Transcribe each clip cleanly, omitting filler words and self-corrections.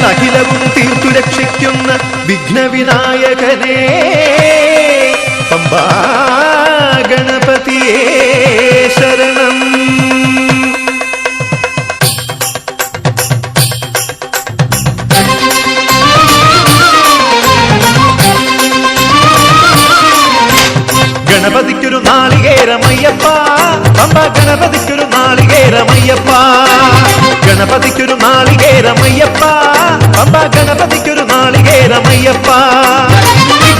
അഖിലവും തീർത്തു രക്ഷിക്കുന്ന വിഘ്നവിനായകനേ പമ്പാ ഗണപതിയേ ശരണം. ഗണപതിക്കൊരു നാളികേരമയ്യപ്പ പമ്പ ഗണപതിക്കൊരു നാളികേരമയ്യപ്പ ഗണപതിക്കൊരു നാളികേരമയ്യപ്പ പമ്പ ഗണപതിക്കൊരു നാളികേരമയ്യപ്പ.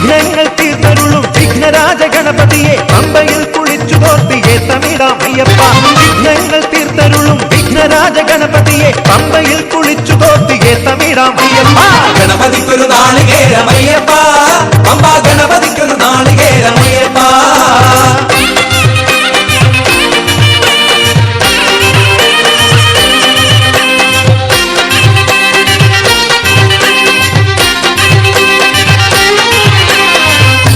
വിഘ്നങ്ങൾ തീർത്തരുളും വിഘ്നരാജ ഗണപതിയെ പമ്പയിൽ കുളിച്ചു തോർത്തിയെ തമിഴാമയ്യപ്പ. വിഘ്നങ്ങൾ തീർത്തരുളും വിഘ്നരാജ ഗണപതിയെ പമ്പയിൽ കുളിച്ചു തോർത്തിയെ തമിഴാമയ്യപ്പ. ഗണപതിക്കൊരു നാളികേരമയ്യപ്പ പമ്പ ഗണപതിക്കൊരു നാളികേരമയ്യപ്പ.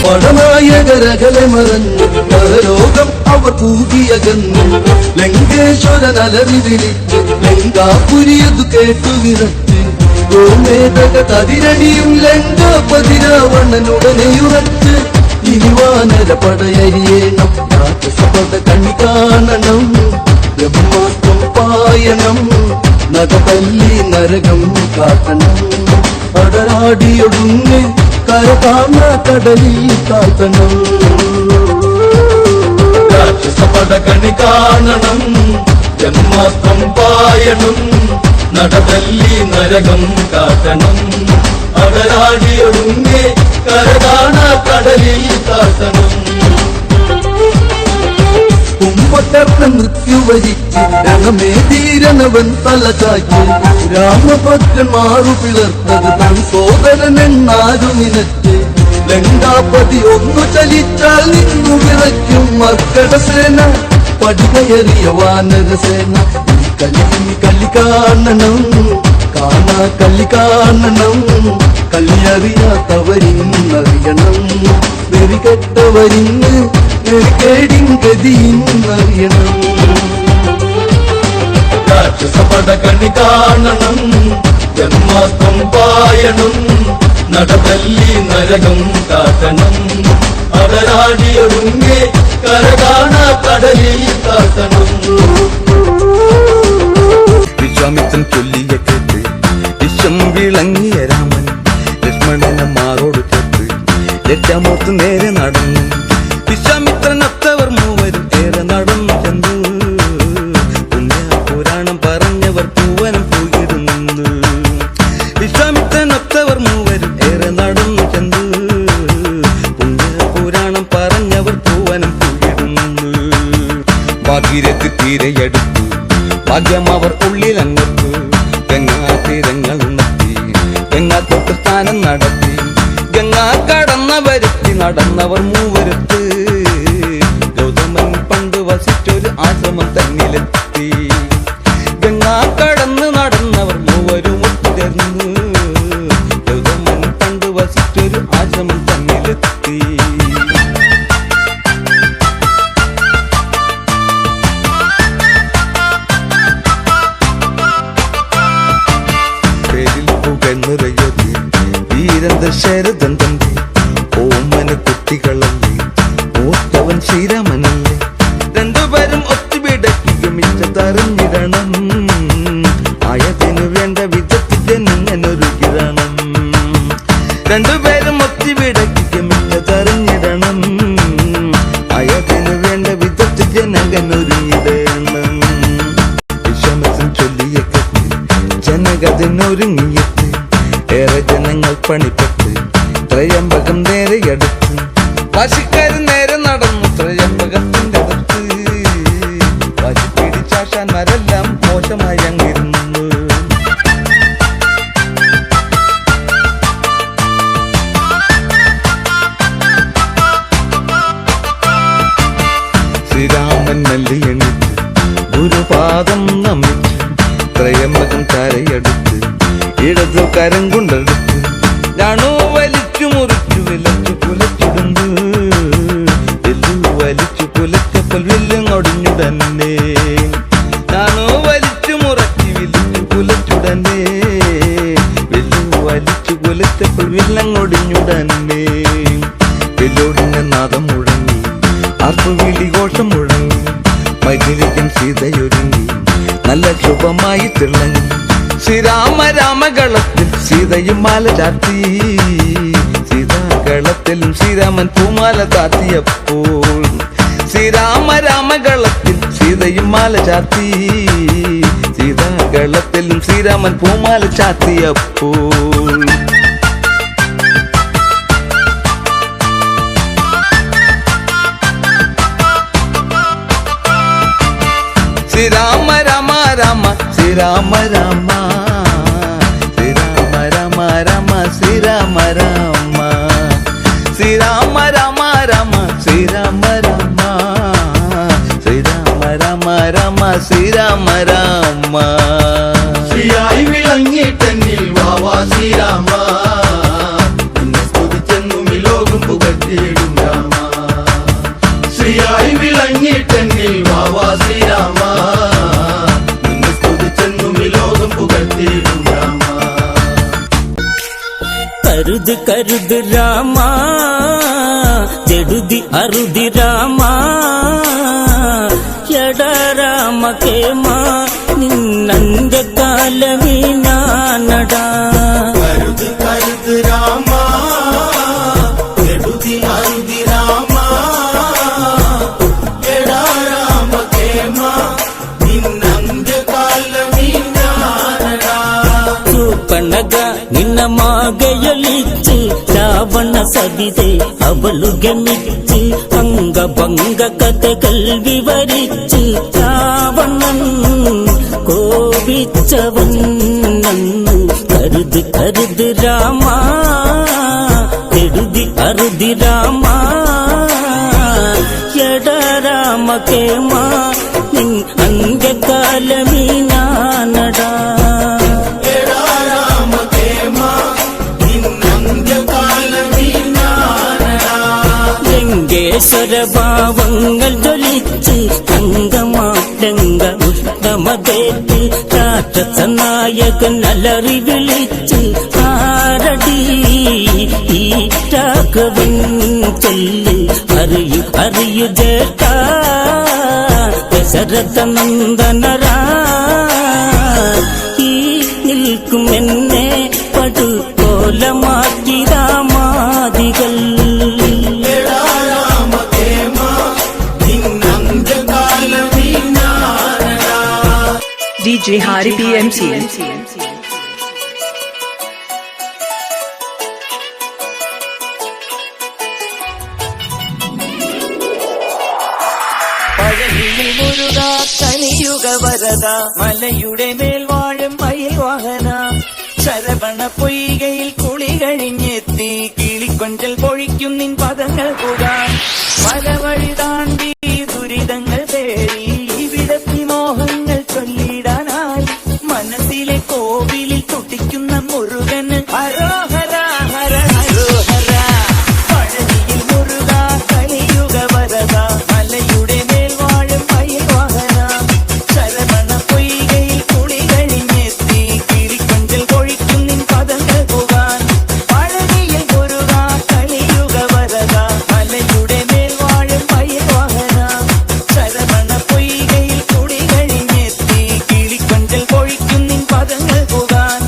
പടനായകരകലെ മറഞ്ഞു പരലോകം അവർ പൂകിയകന്നു. ലങ്കേശ്വരൻ അലറി വിളിച്ച് ലങ്കാപുരിയതു കേട്ടു വിറച്ച് ഗോമേതക കതിരണിയും ലങ്കാപതി രാവണനുടനെയുറച്ച് ഇനി വാനര പടയരിയേണം രാക്ഷസപദ കണി കാണണം. ബ്രഹ്മാസ്ത്രം പായണം നഗതല്ലി നരകം കാട്ടണം. അടരാടിയൊടുങ്ങ് കരതാമ കടലിൽ താഴ്ത്തണം. രാക്ഷസപട കണി കാണണം ബ്രഹ്മാസ്ത്രം പായണം നടതല്ലി നരകം കാട്ടണം. അടരാടിയൊടുങ്ങ് കരതാണ കടലിൽ താഴ്ത്തണം. കുംഭകർണ മൃത്യു വരിച്ച് രണമേധീരനവൻ തല ചായ്ക്ക് രാമഭദ്രൻ മാറു പിളർത്തത് തൻ സോദരനെന്നാരു നിനച്ച്. ലങ്കാപതി ഒന്നു ചലിച്ചാൽ നിന്നു വിറയ്ക്കും മർക്കടസേന പടികയറിയ വാനരസേന. കല്ലി കാണണം കാണാ കല്ലി കാണണം കല്ലിയറിയാത്തവരിന്നറിയണം. വെറികെട്ടവരിന്ന് ിന്നറിയണം. രാക്ഷസപട കണി കാണണം ജന്മാസ്ത്രം പായണം നടതല്ലി നരകം കാട്ടണം. അടരാടിയൊടുങ്ങി കരകാണ കടലിൽ കാട്ടണം. വിശ്വാമിത്രൻ ചൊല്ലിയ കേട്ട് വിശ്വം വിളങ്ങിയ രാമൻ ലക്ഷ്മണനെ മാറോട് ചേർത്ത് ലക്ഷമോത്ത് നേരെ നടന്നു. വിശ്വാമിത്രനൊത്തവർ മൂവരും ഏറെ നടന്നു ചെന്നു. പുണ്യപുരാണം പറഞ്ഞവർ പൂവനം പോയിരുന്നു. വിശ്വാമിത്രനൊത്തവർ മൂവരും ഏറെ നടന്നു ചെന്നു. പുണ്യപുരാണം പറഞ്ഞവർ പൂവനം പോയിരുന്നു. ഭാഗീരഥി തീരെയെടുത്തു ഭാഗ്യം അവർ ഉള്ളിലങ്ങത്തു. ഗംഗാതീരങ്ങൾ ഉണർത്തി ഗംഗാത്തൊട്ട് സ്നാനം നടത്തി. ഗംഗാ കടന്ന വരുത്തി നടന്നവർ മൂവരത്ത്. ഗൗതമൻ പണ്ട് വസിച്ചൊരു ആശ്രമം തന്നിലെത്തി. ഗംഗാ കടന്ന് നടന്നവർ മൂവരും ഒത്തുചേർന്നു. ഗൗതമൻ പണ്ട് വസിച്ചൊരു ആശ്രമം തന്നിലെത്തി. നിറയതി വീരന്ത ശരദൻ തന്റെ ഓമന കുട്ടികളല്ലേ ഓർത്തവൻ ശ്രീരാമനല്ലേ. രണ്ടുപേരും ഒത്തുപിടക്കി ഗമിച്ചതറിഞ്ഞിടണം. ആയതിനു വേണ്ട വിധത്തിൽ ജനങ്ങനൊരുകിടണം. രണ്ടുപേരും ഒത്തുപിടക്കി ഗമിച്ചതറിഞ്ഞിടണം. ആയതിനു വേണ്ട വിധത്തിൽ ജനങ്ങനൊരുങ്ങിടണം. വിശ്വാമിത്രൻ ചൊല്ലിയ കത്ത് ജനകതിനൊരുങ്ങിയെത്തി. ഏറെ ജനങ്ങൾ പണിപ്പെട്ട് ത്രയംബകം നേരെയടുത്ത്. വാശിക്കാരൻ നേരെ നടന്നു ത്രയംബകത്തിന്റെ അടുത്ത്. വാശി പിടിച്ചാശാന്മാരെല്ലാം മോശമായി അങ്ങിരുന്നു. ശ്രീരാമൻ നെല്ലി എണിച്ച് ഗുരുപാദം നമിച്ച് ത്രയംബകം കരയടുത്ത് ഇടതു കരം കൊണ്ടെടുത്ത് ഞാണു വലിച്ചു മുറിച്ചു വിലച്ചു കുലച്ചിടുന്നു. വെല്ലു വലിച്ചു കുലച്ചപ്പോൾ വെല്ലും ഒടിഞ്ഞുടന്നെ. ഞാണു വലിച്ചു മുറച്ചു വിലച്ചു കുലച്ചുടനെ. വില്ലങ്ങൊടിഞ്ഞുടനെ വെല്ലോടിന്റെ നാദം മുഴങ്ങി ആർപ്പുവിളി ഘോഷം മുഴങ്ങി മൈഥിലിക്കും സീതയൊരുങ്ങി നല്ല ശുഭമായി തിളങ്ങി ശ്രീരാമ രാമകളത്തിൽ സീതയും മാല ചാർത്തി സീതാകളത്തിലും ശ്രീരാമൻ പൂമാല ചാർത്തിയപ്പോൾ ശ്രീരാമ രാമകളത്തിൽ സീതയും മാല ചാർത്തി സീതാകളത്തിലും ശ്രീരാമൻ പൂമാല ചാർത്തിയപ്പോൾ ശ്രീരാമ രാമ രാമ ശ്രീരാമ രാമ ശ്രീരാമ രാമ രാമ ശ്രീരാമ രാമ ശ്രീരാമ രാമ രാമ ശ്രീരാമ രാമ ശ്രീരാമ രാമ രാമ ശ്രീരാമ രാമ ശ്രീയായി വിളങ്ങിട്ടെന്നിൽ വാവാ ശ്രീരാമ നിന്നെ സ്തുതിച്ചെന്നും ഈ ലോകം പുകഴ്ത്തിയിടും രാമ ശ്രീയായി വിളങ്ങിട്ടെന്നിൽ വാവാ ശ്രീരാമ നിന്നെ സ്തുതിച്ചെന്നും ഈ ലോകം പുകഴ്ത്തിയിടും രാമ കരുത് കരുത് രാമ ജടുതി അറുതി രാമ എട രാമ കേമ നിന്നന്റെ കാലമീനാനടാ കരുത് കരുത് രാമ ജടുതി അറുതി രാമ എടാ രാമ കേമ നിന്നന്റെ കാലമീനാനടാ ಚೂಪಣಗ ನಿನ್ನ ಮಾಗೆಯಲಿಚ್ಚಿ ರಾವಣ ಸವಿದೆ ಅವಳುಗೆ ಮಿಚ್ಚಿ ಅಂಗ ಭಂಗ ಕಥೆകൾ വിവരിച്ച് രാവണൻ കോപിച്ചവൻ നന്നു കരുത് കരുത് രാമ എഴുതി അറുതി രാമ എട രാമ കേമ നിൻ അന്ത്യകാലമീനാനടാ ലിംഗേശ്വരഭാവങ്ങൾ ജ്വലിച്ച് തങ്കമാടങ്ക ഉത്തമതേറ്റ് രാക്ഷസ നായകൻ അലറി വിളിച്ച് ആരടി ഈ രാഘവൻ ചൊല്ലി അറിയു അറിയു ജേട്ട ദശരഥ നന്ദനരാ ഈ നിൽക്കും എന്നെ പടുകോലമാക്കി രാമാദികൾ DJ Hari PMC. പഴനിയിൽ മുരുക കലിയുഗ വരദ മലയുടെ മേൽ വാഴും മയിൽ വാഹന ശരവണ പൊയ്കയിൽ കുളി കഴിഞ്ഞെത്തി കിളിക്കൊഞ്ചൽ പൊഴിക്കും നിൻ പദങ്ങൾ പുകാൻ മലവഴി താണ്ടി ദുരിതങ്ങൾ തേടി ഇവിടത്തി മോഹങ്ങൾ ചൊല്ലിടാനായി മനസ്സിലെ കോവിലിൽ തുടിക്കുന്ന മുരുകന് ഹരോഹര ഹര ഹരോഹര പഴനിയിൽ മുരുക കലിയുഗ വരദ മലയുടെ മേൽ വാഴും മയിൽ വാഹന ശരവണ പൊയ്കയിൽ കുളി കഴിഞ്ഞെത്തി കിളിക്കൊഞ്ചൽ പൊഴിക്കും നിൻ പദങ്ങൾ പോകാൻ പഴനിയിൽ മുരുക കലിയുഗ വരദ മലയുടെ മേൽ വാഴും മയിൽ വാഹന ശരവണ പൊയ്കയിൽ കുളി കഴിഞ്ഞെത്തി കിളിക്കൊഞ്ചൽ പൊഴിക്കും നിൻ പദങ്ങൾ പോകാൻ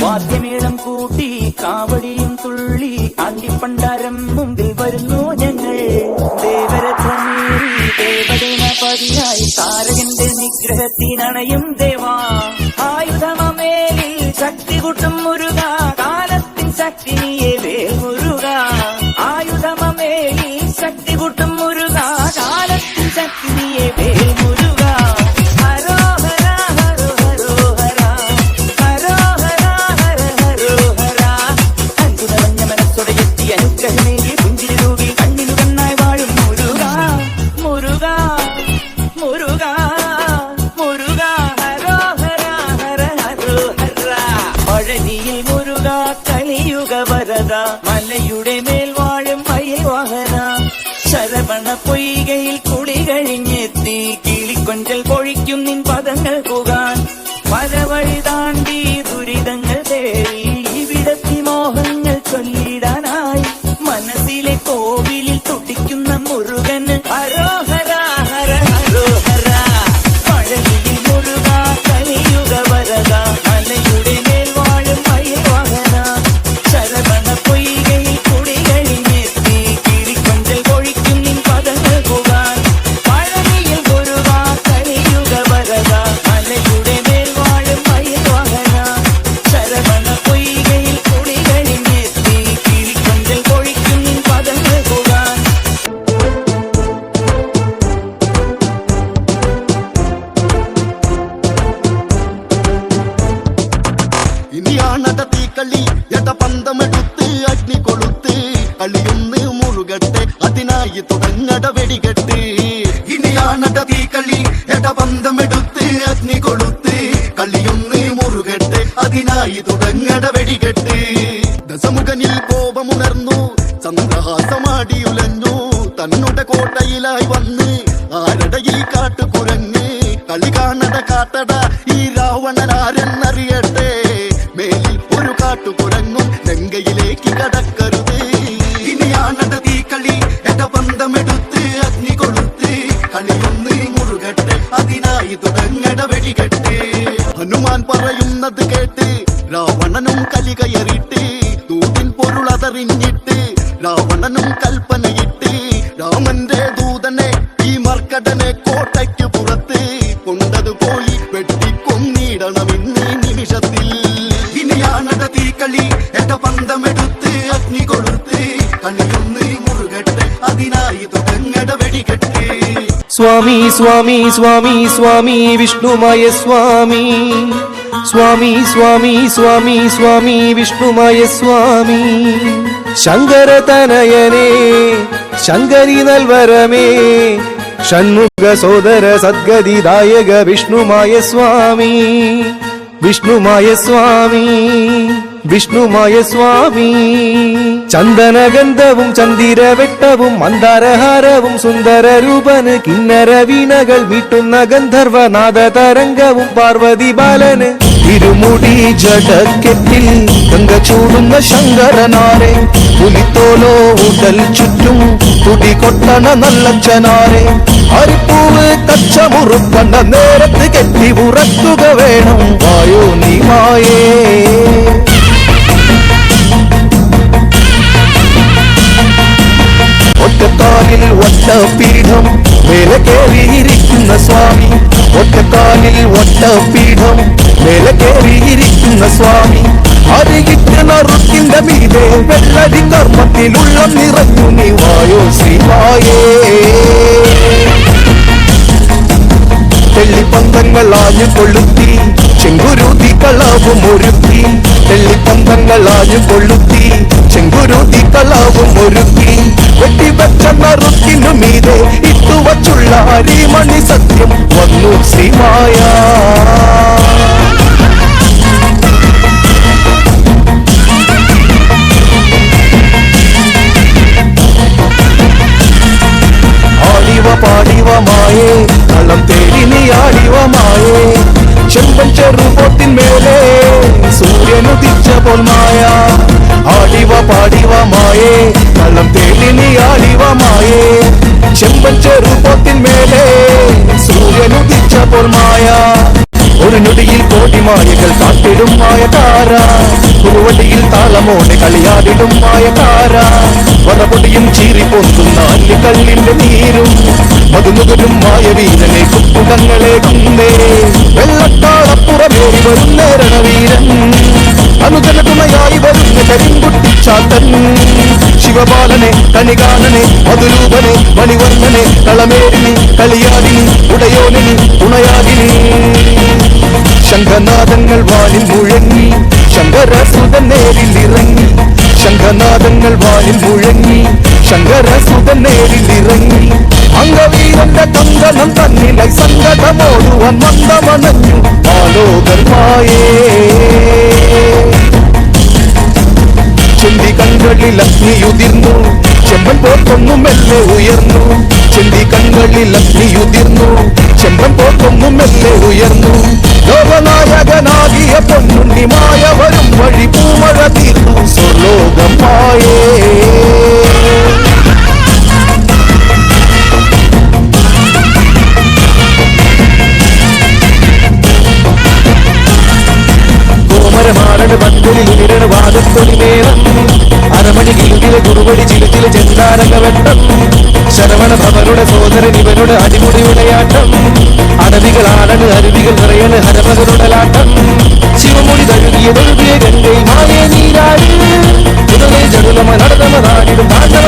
വാദ്യമേളം കൂട്ടി കാവടിയും തുള്ളി ആണ്ടിപ്പണ്ടാരം മുമ്പിൽ വരുന്നു ഞങ്ങൾ ദേവരഥമേറി ദേവദേവപതിയായി താരകന്റെ നിഗ്രഹത്തിനണയും ദേവാ ആയുധമേലിൽ ശക്തി കൂട്ടും മുരുക കാലത്തിൻ ശക്തിയെ വേൽ മുരുക ആയുധമേലിൽ ശക്തി കൂട്ടും മുരുക കാലത്തിൻ ശക്തിയെ വേൽ മുരുക ഹരോഹര ഹരോ ഹരോഹര ഹരോഹര ഹര ഹരോഹര അഞ്ചുതളഞ്ഞ മനസ്സോടെ എത്തി അനുഗ്രഹമേകി പുഞ്ചിരി തൂകി കണ്ണിനു കണ്ണായി വാഴും മുരുക ശരവണ പൊയ്കയിൽ കുളി കഴിഞ്ഞെത്തി കിളിക്കൊഞ്ചൽ പൊഴിക്കും നിൻ പദങ്ങൾ പോകാൻ പലവഴി താണ്ടി ദുരിതങ്ങൾ തേടി ഇവിടത്തി മോഹങ്ങൾ ചൊല്ലിടാനായി മനസ്സിലെ കോവിലിൽ തുടിക്കുന്ന മുരുകൻ ഹരോഹര ഹര ഹരോഹര പഴകിയിൽ മുരുക കലിയുഗ വരക മലയുടെ മേൽ വാഴും മയിൽവാഹന ശരവണ പൊയ്കയിൽ കുടി കഴിഞ്ഞെത്തി കിളിക്കൊഞ്ചൽ പൊഴിക്കും നിൻ പദങ്ങൾ പോകാൻ പഴകിയിൽ മുരുക കലിയുഗ വരക മലയുടെ മേൽ വാഴും മയിൽവാഹന ശരവണ പൊയ്കയിൽ കുടി കഴിഞ്ഞെത്തി കിളിക്കൊഞ്ചൽ പൊഴിക്കും നിൻ പദങ്ങൾ പോകാൻ ഇനിയാണട തീക്കളി എട പന്തമെടുത്ത് അഗ്നി കൊളുത്ത് കളിയൊന്ന് മുറുകട്ടെ അതിനായി തുടങ്ങട വെടികെട്ട് ഇനിയാണട തീക്കളി എട പന്തമെടുത്ത് അഗ്നി കൊളുത്ത് കളിയൊന്ന് മുറുകട്ടെ അതിനായി തുടങ്ങട വെടികെട്ട് ദശമുഖനിൽ കോപമുണർന്നു ചന്ദ്രഹാസമാടിയുലഞ്ഞു തന്നുടെ കോട്ടയിലായി വന്ന് ആരട ഈ കാട്ടുകുരങ്ങ് കളി കാണട കാട്ടട ഈ രാവണനാരെന്നറിയട്ടെ മേലിൽ ഒരു കാട്ടുകുരങ്ങും ലങ്കയിലേക്ക് കടക്കരുത് ഇനിയാണട തീക്കളി എട പന്തമെടുത്ത് അഗ്നി കൊളുത്ത് കളിയൊന്ന് മുറുകട്ടെ അതിനായി തുടങ്ങട വെടികെട്ട് ഹനുമാൻ പറയുന്നത് കേട്ട് രാവണനും കലി കയറിയിട്ട് ദൂതിൻ പൊരുളതറിഞ്ഞിട്ട് രാവണനും കൽപ്പനയിട്ട് രാമന്റെ ദൂതനെ ഈ മർക്കടനെ കോട്ടയ്ക്ക് പുറത്ത് കൊണ്ടത് പോയി വെട്ടിക്കൊന്നിടണമെന്ന് നിമിഷത്തിൽ ഇനിയാണട തീക്കളി എട പന്തമെടുത്ത് അഗ്നി കൊളുത്ത് കളിയൊന്ന് മുറുകട്ടെ അതിനായി തുടങ്ങട വെടികെട്ട് സ്വാമി സ്വാമി സ്വാമി സ്വാമി വിഷ്ണുമായ സ്വാമി സ്വാമി സ്വാമി സ്വാമി സ്വാമി വിഷ്ണുമായ സ്വാമി ശങ്കരതനയനേ ശങ്കരി നൽവരമേ ഷൺമുഖ സോദര സദ്ഗതിദായക വിഷ്ണുമായ സ്വാമി വിഷ്ണുമായ സ്വാമി വിഷ്ണുമായ സ്വാമി ചന്ദനഗന്ധവും ചന്ദിരവെട്ടവും മന്ദാരഹാരവും സുന്ദര രൂപന് കിന്നര വീണകൾ വീട്ടുന്ന ഗന്ധർവനാദ തരംഗവും പാർവതി ബാലന് ഇരുമുടി ജടക്കെട്ടിൽ ഗംഗ ചൂടുന്ന ശങ്കരനാരെ പുലിത്തോലോ ഉടൽ ചുറ്റും തുടി കൊട്ടണ നല്ലച്ചനാരെ അരിപ്പൂവ് കച്ചമുറുക്കണ്ട നേരത്ത് കെട്ടി ഉറക്കുക വേണം വായോ നീ മായേ ഒറ്റക്കാലിൽ ഒറ്റപീഠം മേലെ കേറിയിരിക്കുന്ന സ്വാമി ഒറ്റക്കാലിൽ ഒറ്റപീഠം മേലെ കേറിയിരിക്കുന്ന സ്വാമി അരികിട്ട് നറുക്കിന്റെ മീതെ വെള്ളരി കർമ്മത്തിലുള്ള നിറഞ്ഞു നീ വായോ ശ്രീവായേ തെള്ളിപ്പന്തങ്ങൾ ആഞ്ഞു കൊളുത്തി ചെങ്കുരുതി കളവും ഒരുക്കി തെള്ളിപ്പന്തങ്ങൾ ആഞ്ഞു കൊളുത്തി ചെങ്കുരുതി കളവും ഒരുക്കി വെട്ടിവെച്ച നറുക്കിനു മീതെ ഇട്ടുവച്ചുള്ള അരിമണി സത്യം വന്നു ശ്രീമായ ആടിവ പാടിവ മായേ കള്ളം തേടി നീ ആടിവ മായേ ചെമ്പൻ ചെറുപോത്തിന്മേലെ സൂര്യനുദിച്ചപ്പോൾ മായ ആടിവ പാടിവ മായേ കള്ളം തേടി നീ ആടിവ മായേ ചെമ്പൻ ചെറുപോത്തിന്മേലെ സൂര്യനുദിച്ചപ്പോൾ മായ ഒരു ഞൊടിയിൽ കോടി മായകൾ കാട്ടിടും മായക്കാര കുറുവടിയിൽ താളമോടെ കളിയാടിടും മായക്കാര വറപൊടിയും ചീറിപ്പൊന്തുന്ന അല്ലിക്കല്ലിന്റെ നീരും മധുമുതലും മായവീരനെ കുപ്പുടങ്ങളെ കുന്നേ വെള്ളത്താളപ്പുറമേറി വരുന്നേ രണവീരൻ അനുജനതുണയായി വരുന്ന കരിങ്കുട്ടിച്ചാത്തൻ ശിവപാലനെ കണികാനനെ മധുരൂപനെ മണിവർണ്ണനെ കളമേരിനി കളിയാടിനി ഉടയോനിനി തുണയാകിനി ശംഖനാദങ്ങൾ വാനിൽ മുഴങ്ങി ശങ്കരസുതൻ നേരിൽ ഇറങ്ങി ശംഖനാദങ്ങൾ വാനിൽ മുഴങ്ങി ശങ്കരസുതൻ നേരിൽ ഇറങ്ങി അംഗവീരന്റെ കങ്കണം തന്നിലായി സങ്കടമോടുവാൻ മന്ദമണഞ്ഞു ആലോകർമായേ ചെന്തി കൺകളിൽ അഗ്നിയുതിർന്നു ചെമ്പൻ പോർത്തൊന്നു മെല്ലെ ഉയർന്നു കണ്ണുകളിൽ അഗ്നിയുതിർന്നു ചെമ്പൻ പോക്കൊന്നും മെല്ലെ ഉയർന്നു ലോകനായകനാകിയ പൊന്നുണ്ണിമായ വരും വഴി പൂമഴ തീർന്നു സ്വർലോകം മായേ കോമരമാടന് പന്തലിൽ ഉയരണ വാദത്തൊലി നേരം അരമണി കിലുകിലെ കുറുവടി ചിലുക്കിലെ ചെന്താരകവെട്ടം ശരവണ ഭവരുടെ സോദരൻ ഇവരുടെ അടിമുടിയുടയാട്ടം അടവികളാടന് അരുവികൾ നിറയണ് ഹരമകളുടലാട്ടം ശിവമുടി തഴുകിയ ഗംഗൈ മായേ നീരാടി ജടുലമ നടന്നമ നാടിടും താണ്ഡവ